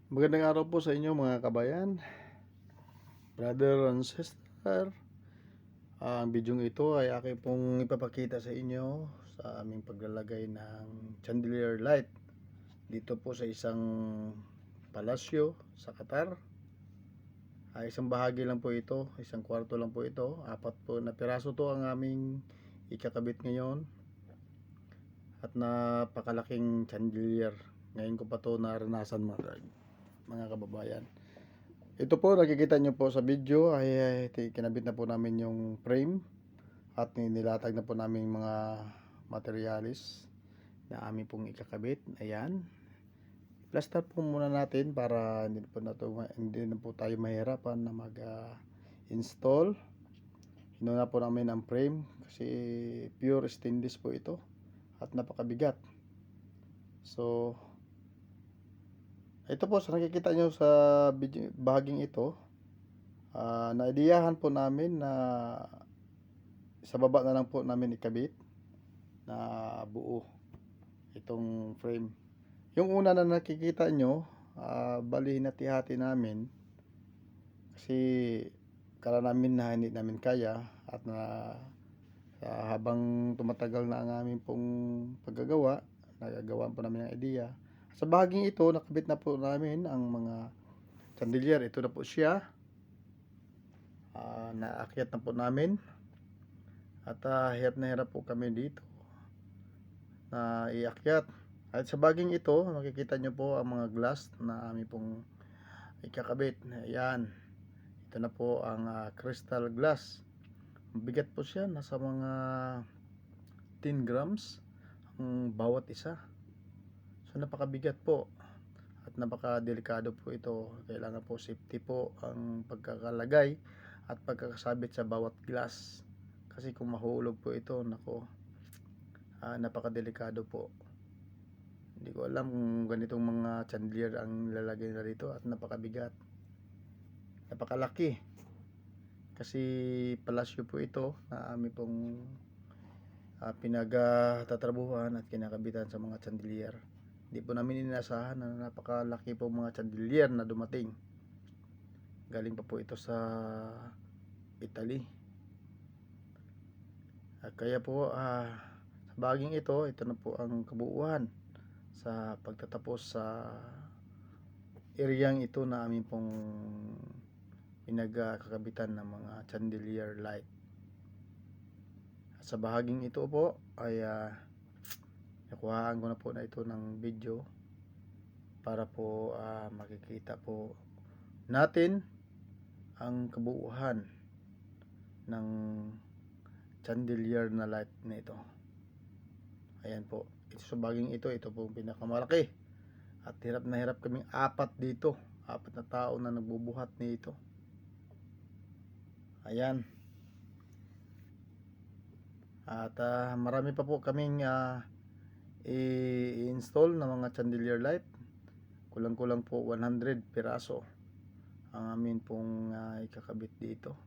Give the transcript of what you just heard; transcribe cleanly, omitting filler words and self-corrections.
Magandang araw po sa inyo mga kabayan, brother and sister. Ang bidyong ito ay aking pong ipapakita sa inyo sa aming paglalagay ng chandelier light dito po sa isang palasyo sa Qatar. Isang bahagi lang po ito, isang kwarto lang po ito, 4 po na piraso to ang aming ikakabit ngayon. At napakalaking chandelier. Ngayon ko pa to naranasan mga kababayan. Ito po nakikita nyo po sa video ay kinabit na po namin yung frame at nilatag na po namin mga materialis na amin pong ikakabit. Ayan. Plaster po muna natin para hindi na po tayo mahirapan na mag-install. Hinuna po namin ang frame kasi pure stainless po ito at napakabigat. So ito po sa nakikita nyo sa bahaging ito, naidiyahan po namin na sa baba na lang po namin ikabit na buo itong frame. Yung una na nakikita nyo, bali hinati-hati namin kasi kala namin na hindi namin kaya at habang tumatagal na ang aming pong paggagawa, nagagawa po namin ang ideya. Sa bahaging ito, nakabit na po namin ang mga chandelier. Ito na po siya. Naakyat na po namin. At hirap na hirap po kami dito na iakyat. At sa bahaging ito, makikita nyo po ang mga glass na aming pong ikakabit. Ayan. Ito na po ang crystal glass. Bigat po siya. Nasa mga 10 grams ang bawat isa. So napakabigat po at napakadelikado po ito. Kailangan po safety po ang pagkakalagay at pagkakasabit sa bawat glass. Kasi kung mahulog po ito, nako, napakadelikado po. Hindi ko alam kung ganitong mga chandelier ang lalagay na dito at napakabigat. Napakalaki. Kasi palasyo po ito na amin pong pinagtatrabuhan at kinakabitan sa mga chandelier. Hindi po namin inasahan na napakalaki po mga chandelier na dumating. Galing pa po ito sa Italy. Kaya po sa baging ito na po ang kabuuan sa pagtatapos sa areang ito na amin pong pinagkakabitan ng mga chandelier light. Sa bahaging ito po ay nakuhaan ko na po na ito ng video para po makikita po natin ang kabuuan ng chandelier na light na ito. Ayan po. Ito sa bahaging ito po pinakamalaki. At hirap na hirap kaming 4 dito. 4 na tao na nagbubuhat nito. Ayan. At marami pa po kaming i-install na mga chandelier light. Kulang-kulang po 100 piraso ang amin pong ikakabit dito.